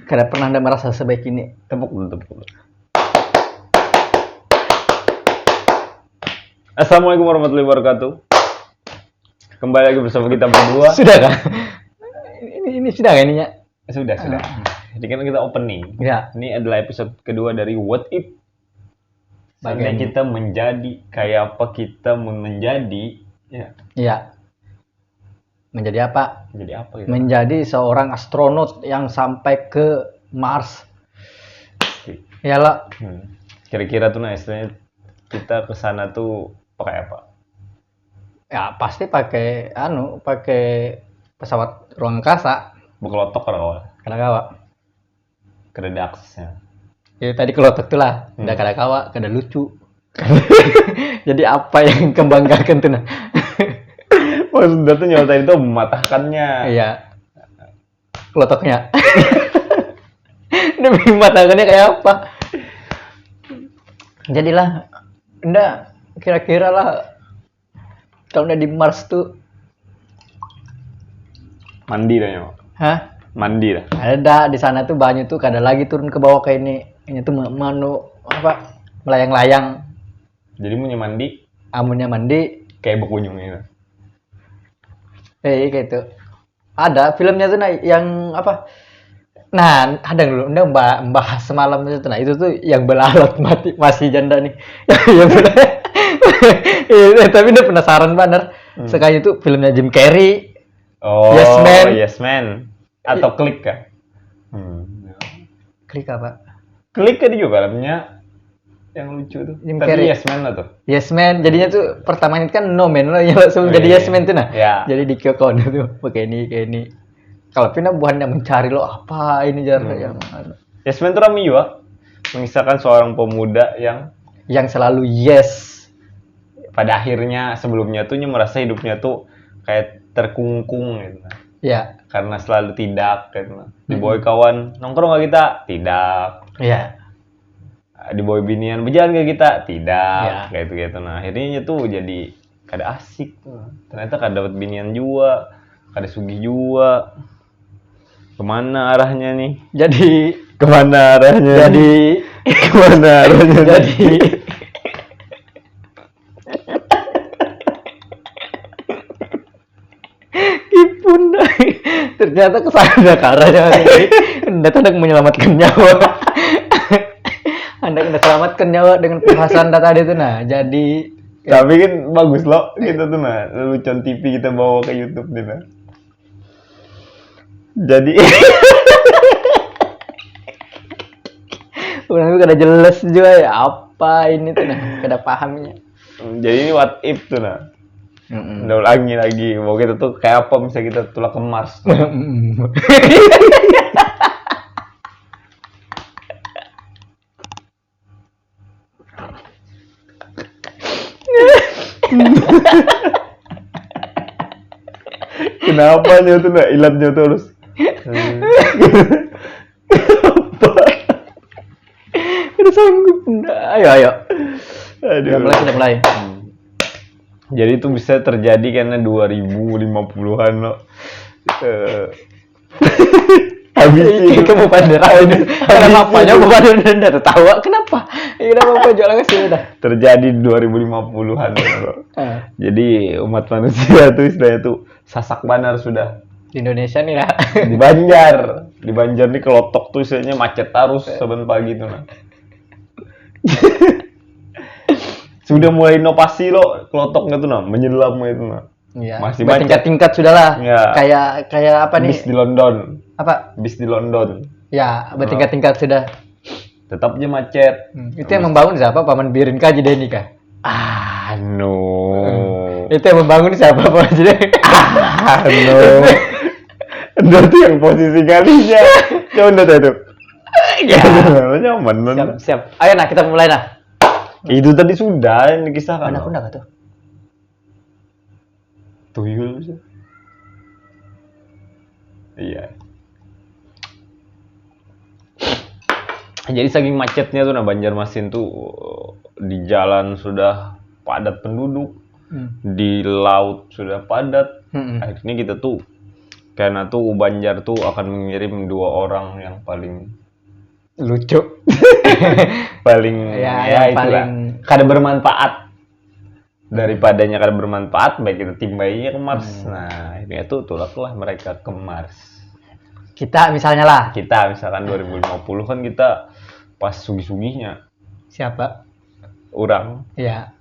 Karena pernah Anda merasa sebaik ini. Tepuk dulu. Assalamualaikum warahmatullahi wabarakatuh. Kembali lagi bersama kita berdua. Sudah kan? Ini sudah kan ininya? Sudah. Jadi kan kita opening. Ya. Ini adalah episode kedua dari What If. Seandainya kita menjadi kayak apa kita menjadi? Ya. Iya. Menjadi apa? Menjadi apa gitu? Menjadi seorang astronot yang sampai ke Mars. Iyalah. Kira-kira tuh istilahnya kita ke sana tuh pakai apa? Ya pasti pakai pesawat ruang angkasa. Bekelotok Kada kawa. Kada ada aksesnya. Ya tadi kelotok tuh lah. Kada kawa, kada lucu. Jadi apa yang kebanggakan tuh nah? Maksudnya tuh nyontain itu mematahkannya. Iya. Kelotoknya. Demi mematahkannya kayak apa? Jadilah kira-kira lah kalau udah di Mars tuh Mandi dah nyawa. hah? Mandi dah. Ada di sana tuh banyak tuh kada lagi turun ke bawah kayak ini tuh melayang-layang. Jadi punya mandi Amunnya mandi kayak berkunjung gitu. kayak gitu. Ada filmnya tuh nah yang apa? Nah, ada dulu bahas semalam itu tuh. Nah, itu tuh yang belalat mati masih janda nih. Yang tapi udah penasaran banget. Sekali itu filmnya Jim Carrey. Oh, Yes Man. Atau Klik kah? Klik apa? Klik kan juga filmnya yang lucu tuh. Jim Tapi Carrey. Yes Man lah tuh. Yes Man. Jadinya tuh pertamanya kan No Man loh, yang langsung jadi Yes Man tuh nah. Ya. Jadi di Kyokon tuh pakai ini. Kalau Pina bukannya mencari lo apa ini yang Yes Man tuh ramai juga. Mengisahkan seorang pemuda yang selalu yes. Pada akhirnya sebelumnya tuh merasa hidupnya tuh kayak terkungkung gitu. Ya. Karena selalu tidak gitu. Dibawa kawan nongkrong gak kita? Tidak. Iya. Dibawa binian berjalan gak kita? Tidak. Ya. Kayak gitu. Nah akhirnya tuh jadi kada asik. Ternyata kada dapat binian juga, kada sugih juga. Kemana arahnya nih? Jadi Kemana arahnya? Kemana arahnya? Jadi Kipun ternyata kesana karanya Anda hendak menyelamatkan nyawa. Anda hendak selamatkan nyawa dengan pembahasan data itu nah. Jadi Tapi kan bagus loh kita tuh nah lelucon TV kita bawa ke YouTube nih nah. Jadi udah kada jelas juga ya apa ini tuh nah, kada pahamnya. jadi ini what if tuh nah. Udah ulangi lagi, mau kita tuh kayak apa misalnya kita tulak ke Mars tuh. Kenapa nih tuh nah ilatnya terus? Kada sanggup. Ayo. Aduh. Kita mulai. Jadi itu bisa terjadi karena 2050-an loh. Habis itu Kamu panderan. Kenapa aja bukan Anda tertawa? Kenapa? Kenapa jualan kasih udah? Terjadi 2050-an loh. Jadi umat manusia tuh istilahnya tuh sasak banar sudah. Di Indonesia nih lah. Di Banjar nih kelotok tuh istilahnya macet terus saben pagi tuh nah. Sudah mulai inovasi loh kelotoknya tuh nah, menyelam itu nah. Iya. Masih bertingkat-tingkat sudah lah. Ya. Kayak apa nih? Bis di London. Apa? Bis di London. Ya, bertingkat-tingkat sudah. Tetap aja macet. Itu yang membangun siapa? Paman Birin Kaji Deni kah? Itu yang membangun siapa Paman Birin? Itu tuh yang posisi kalinya. Coba itu. Ya. Nyaman. Siap. Ayo nah kita mulai nah. Itu tadi sudah yang dikisahkan. Aku enggak tuh. Tuyul bisa. Iya. Jadi saking macetnya tuh nah Banjarmasin tuh di jalan sudah padat penduduk, di laut sudah padat. Akhirnya kita tuh Karena tuh Banjar tuh akan mengirim 2 orang yang paling Lucu. paling Ya, yang itulah. paling Kada bermanfaat. Daripadanya kada bermanfaat, baik kita timbainya ke Mars. Nah, ini tuh tulaklah mereka ke Mars. kita misalnya lah. Kita misalkan 2050 kan kita pas sugih-sugihnya Siapa? orang. Ya.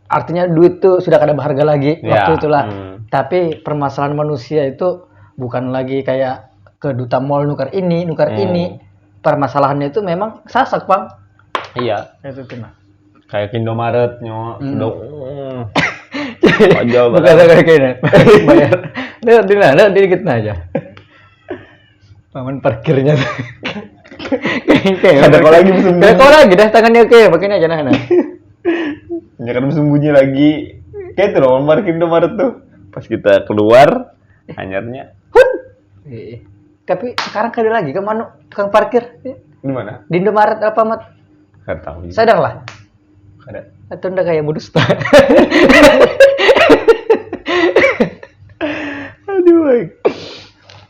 Artinya duit tuh sudah kada berharga lagi Ya, waktu itulah. Tapi permasalahan manusia itu bukan lagi kayak ke duta mall nukar ini. Permasalahannya itu memang sasak, Bang. Iya, Itu tuh nah. kayak Indomaret nyo sudah aja Bukan kayak gini. Bayar. Dia dikit aja. Paman parkirnya tuh. Kayak ada kau lagi bersembunyi. Kayak kau lagi dah tangannya kayak begini aja nah. Ya kan bersembunyi lagi. Kayak itu loh, parkir Indomaret tuh. Pas kita keluar, anyarnya Tapi sekarang kada lagi ke mana tukang parkir di mana? di Indomaret Alfamart. Nggak tahu. Sadar lah. Ada. Atau ndak kayak modus. Aduh, baik.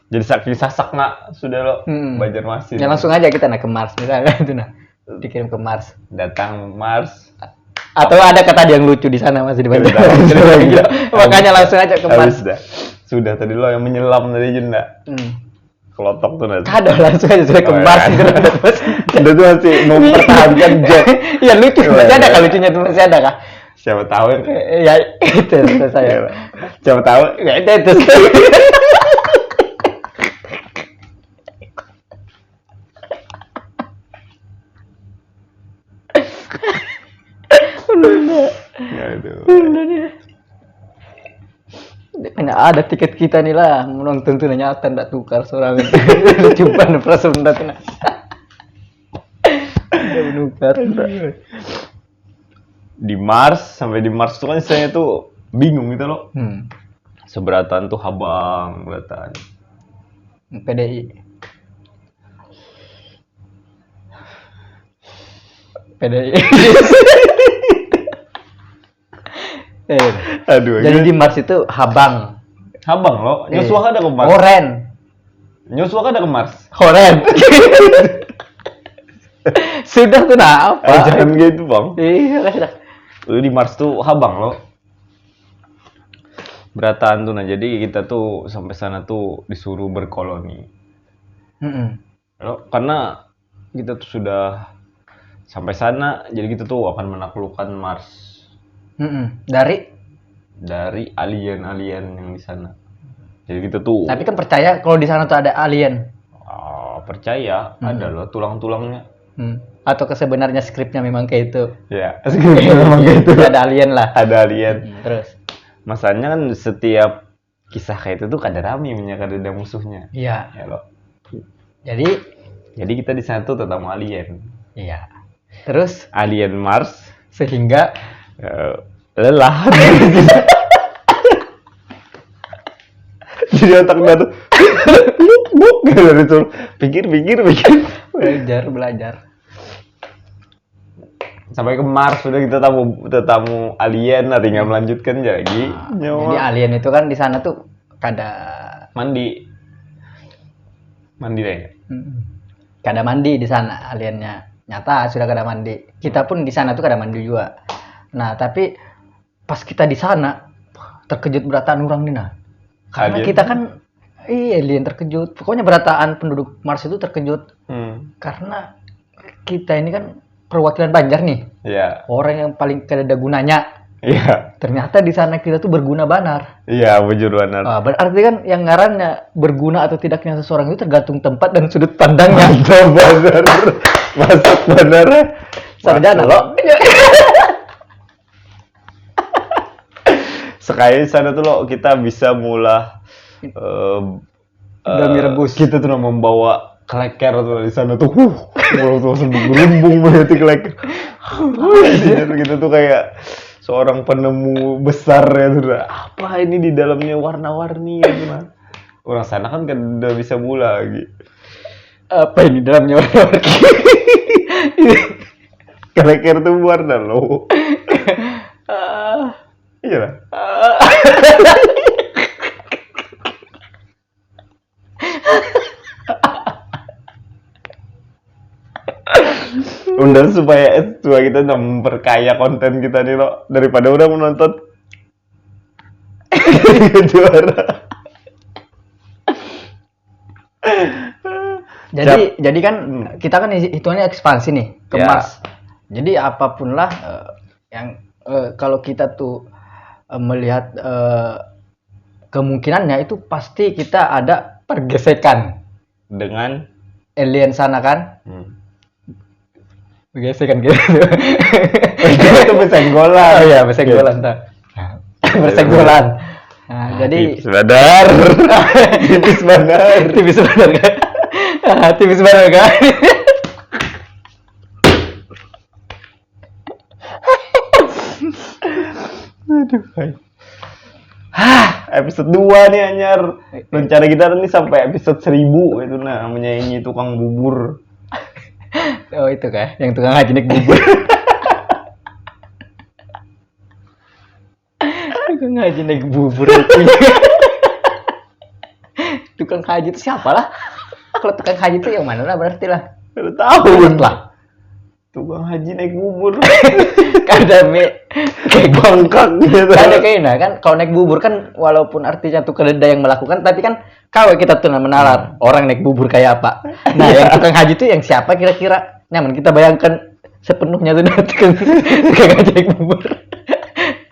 Jadi saking sasak nak sudah lo Banjarmasin. Ya langsung aja kita ke Mars misalnya itu nah. Dikirim ke Mars. Datang Mars. Atau ada kata yang lucu di sana masih di Banjarmasin. Makanya langsung aja ke Mars. Dah. Sudah tadi lo yang menyelam tadi jenda. Kelotok tuh nanti. Kado langsung aja sudah ke Mars gitu. Udah tuh masih mempertahankan joke. Ya lucu masih ada kah lucunya tuh masih ada kah? Siapa tahu Ya itu saya. Siapa tahu Ya itu. Aduh. Hanya ada tiket kita nih lah menonton tuh nyata ndak tukar seorang coba perasaan ndak tuh udah menukar Di Mars sampai di Mars tuh kan saya tuh bingung gitu loh. Seberatan tuh habang beratan. PDI Aduh. Jadi di Mars itu habang lo, Nyosua ada ke Mars. Oren Nyosua ada ke Mars. Horen sudah tuh nah apa Jangan gitu bang. iya sudah Di Mars tuh habang lo. Beratan tuh nah, jadi kita tuh sampai sana tuh disuruh berkoloni. Lo, karena kita tuh sudah sampai sana, jadi kita tuh akan menaklukkan Mars. Dari alien-alien yang di sana. Jadi kita tuh. Tapi kan percaya kalau di sana tuh ada alien. Percaya ada loh tulang-tulangnya. Atau kesebenarnya skripnya memang kayak itu. Ya, memang kayak itu. Ada alien lah. Ada alien. Terus. Masalahnya kan setiap kisah kayak itu tuh kada rame, kada ada musuhnya. Iya. Ya loh. Jadi kita di sana tuh ketemu alien. Iya. Terus alien Mars sehingga lelah. Jadi otaknya tuh gitu, pikir belajar sampai ke Mars sudah kita tamu alien, nah tinggal melanjutkan lagi. Jadi alien itu kan di sana tuh kada mandi deh. Kada mandi di sana aliennya. Nyata sudah kada mandi. Kita pun di sana tuh kada mandi juga. Nah, tapi pas kita di sana terkejut berataan orang nih nah. Karena kita kan alien terkejut. Pokoknya berataan penduduk Mars itu terkejut. Karena kita ini kan perwakilan Banjar nih. Iya. Orang yang paling kada ada gunanya. Iya. Ternyata di sana kita tuh berguna banar. Iya, bujur banar. Berarti kan yang ngarannya berguna atau tidaknya seseorang itu tergantung tempat dan sudut pandangnya. Banar. Masuk banar. Sarjana lo. Sekali sana tuh lo kita bisa mulai Dami rebus. Kita tuh membawa kleker tuh di sana tuh. Mulut tuh berlumbung banget kleker. Kita tuh kayak seorang penemu besar ya tuh. Apa ini di dalamnya warna-warni ya tuh. Orang sana kan udah bisa mula lagi. Apa ini dalamnya warna-warni? Kleker tuh warna lo. Iya lah. Undang supaya kita memperkaya konten kita nih lo, daripada udah menonton juara. Jadi kan kita kan hitungannya ekspansi nih ke Ya. Mars. Jadi apapun lah yang kalau kita tuh melihat kemungkinannya itu pasti kita ada pergesekan Dengan alien sana kan. Pergesekan gitu. itu bersenggolan. Oh iya, bersenggolan tak. Bersenggolan. Nah, jadi tipis badar. Tipis badar. tipis benar kan? Tipis benar kan? Aduh. Episode 2 nih anyar. Rencana kita nih sampai episode 1000 itu nah menyaingi tukang bubur. Oh itu kan, yang tukang haji naik bubur. Tukang haji naik bubur. Tukang haji itu siapa lah? Kalau tukang haji itu yang mana lah berarti lah? Udah tahu Lah. tukang haji naik bubur. Kada kayak Bangkak gitu. kada kayaknya kan kalau naik bubur kan walaupun artinya tuh keledai yang melakukan tapi kan kalau kita tuh menalar orang naik bubur kayak apa. Nah, yang tukang haji itu yang siapa kira-kira? Nyaman kita bayangkan sepenuhnya tuh tukang haji naik bubur.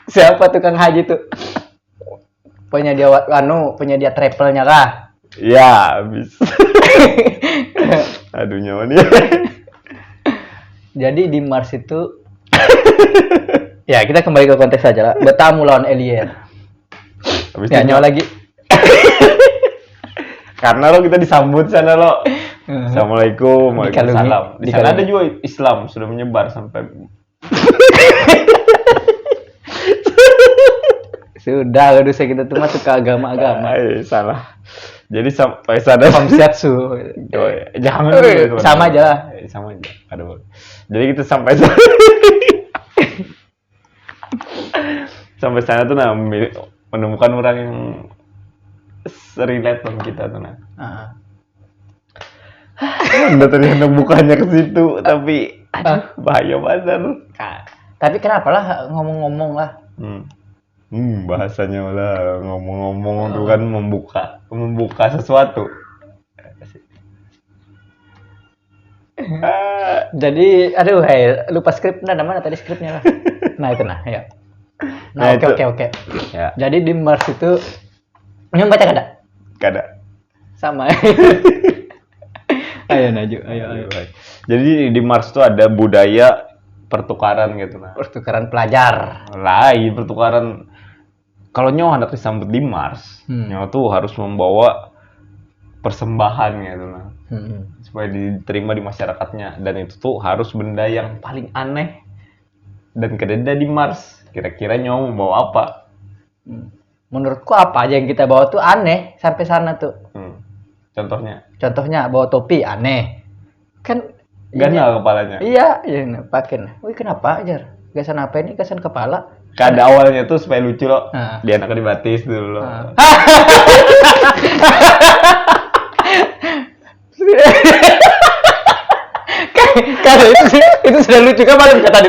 Siapa tukang haji tuh? Penyedia penyedia travelnya kah? Ya, habis. Aduh nyawa nih. Jadi di Mars itu ya kita kembali ke konteks aja lah. Bertamu lawan alien. Habis Ya itu nyawa lagi. karena lo kita disambut sana lo. Assalamualaikum, waalaikumsalam. Di sana ada juga Islam sudah menyebar sampai. Sudah, udah saya kita tuh masuk ke agama-agama. Salah. Jadi sampai sana Homsiatsu. jangan Sama aja lah. Sama aja. Aduh. Jadi kita sampai sana. Sampai sana tuh nah menemukan orang yang relate sama kita tuh nah. Udah ternyata bukannya ke situ tapi bahaya banget. Tapi kenapa lah ngomong-ngomong lah. Bahasanya lah ngomong-ngomong tuh kan membuka sesuatu. Jadi aduh lupa skripnya mana tadi skripnya lah. Nah itu nah ya. Nah, oke. Ya. Jadi di Mars itu yang baca kada? Kada. Sama. Ayo Naju, ayo. Jadi di Mars tuh ada budaya pertukaran gitu nah. Pertukaran pelajar. Lain pertukaran. Kalau nyawa hendak disambut di Mars, nyawa tuh harus membawa persembahan gitu nah. Supaya diterima di masyarakatnya dan itu tuh harus benda yang paling aneh dan kededa di Mars. Kira-kira nyawa membawa apa? Menurutku apa aja yang kita bawa tuh aneh sampai sana tuh. Contohnya bawa topi aneh. Kan ganal kepalanya. Iya, pakai. Wih, kenapa aja? Gasan apa ini? Gasan kepala. Kada awalnya tuh supaya lucu loh. Dia anaknya dibatis dulu loh. Karena itu sudah lucu kan malam kata tadi.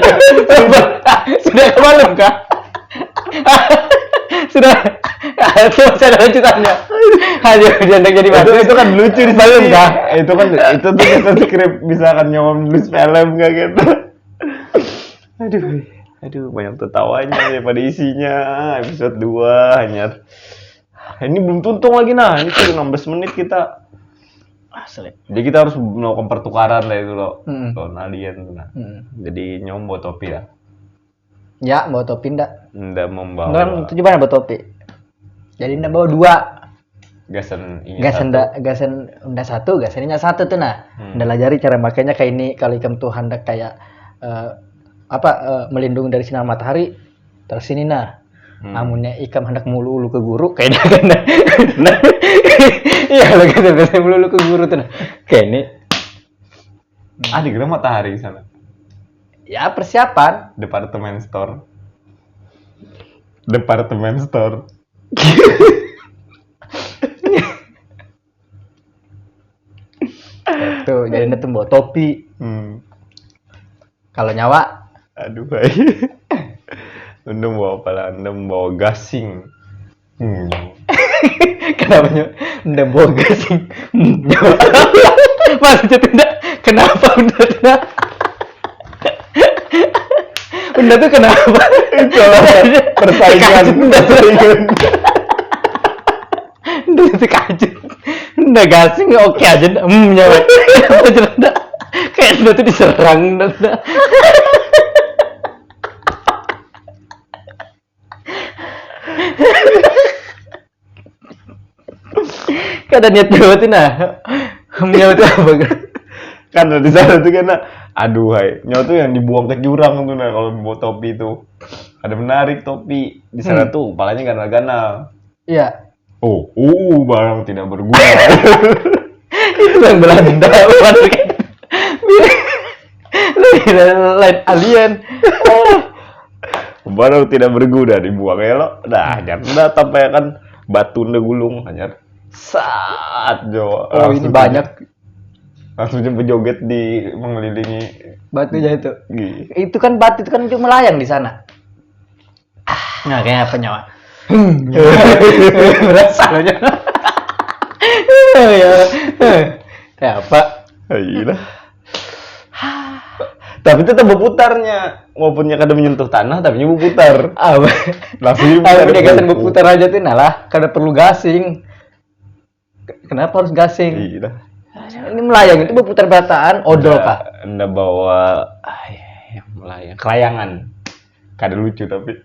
Sudah malam kah? Sudah. Itu masih ada lanjutannya. Aduh, dia jadi itu kan lucu di film kah? Itu tuh kita skrip misalkan nyawa nulis film kayak gitu. Aduh banyak tertawanya daripada isinya. Episode 2 hanya ini belum tuntung lagi nah. Ini tuh 16 menit kita. Asli. Jadi kita harus melakukan pertukaran lah itu loh. Alien tuh nah. Jadi nyawa bawa topi lah. Ya, bawa topi ndak? Ndak membawa. Nggak, itu gimana bawa topi? Jadi ndak bawa 2. Gasan satu, gasannya satu tuh nah. Ndak lajari cara makainya kayak ini kalau ikam tuh hendak kayak melindungi dari sinar matahari terus sini nah. Amunnya ikam hendak mulu-ulu ke guru kayak kan. Nah. Iya kalau kita biasa mulu-ulu ke guru tuh nah. Kayak ini. Di gerak matahari di sana. Ya persiapan Departemen store. tuh jadi nanti bawa topi Kalau nyawa, Aduh, hai. Anda bawa apa lah? Anda bawa gasing. kenapa udah boga sih? Nyawa. Maksudnya tidak, kenapa udah? Udah tuh kenapa? Salah persaingan. Udah itu kaget. Udah gasing oke aja. Nyawa. Kenapa cerita? Kayak udah tuh diserang. Udah. Kada niat nyawatin nah. Nyawatin apa kan? Kan di sana tuh kan, aduh hai, nyawa tuh yang dibuang ke jurang tuh nah kalau bawa topi itu. Ada menarik topi di sana tuh, kepalanya ganal-ganal. Iya. Oh, barang tidak berguna. Itu yang Belanda bukan lain alien. Barang tidak berguna dibuang ya lo. Dah, jangan sampai kan batu udah gulung hanya saat jo. Oh, ini banyak Langsung berjoget di mengelilingi batunya itu. Gih. Itu kan batu itu kan itu melayang di sana. Nah, kayak apa nyawa? Berasa aja. Ya. Kayak apa? Iya. Tapi tetap berputarnya, walaupun kada menyentuh tanah, tapi berputar. Apa? Langsung Dia gasan berputar aja tuh, nalah. Kada perlu gasing. Kenapa harus gasing? Iya. Ini melayang itu berputar berataan, odol kah? Anda bawa yang melayang, kelayangan. Kada lucu tapi.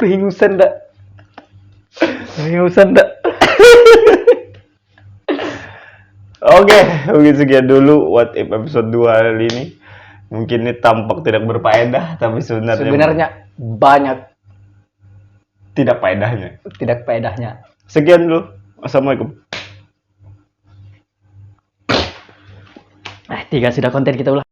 Kehingusan dak. Oke, mungkin sekian dulu What If episode 2 kali ini. Mungkin ini tampak tidak berfaedah, tapi Sebenarnya banyak tidak faedahnya. tidak faedahnya. Sekian dulu. Assalamualaikum. Tiga sudah konten kita ulah.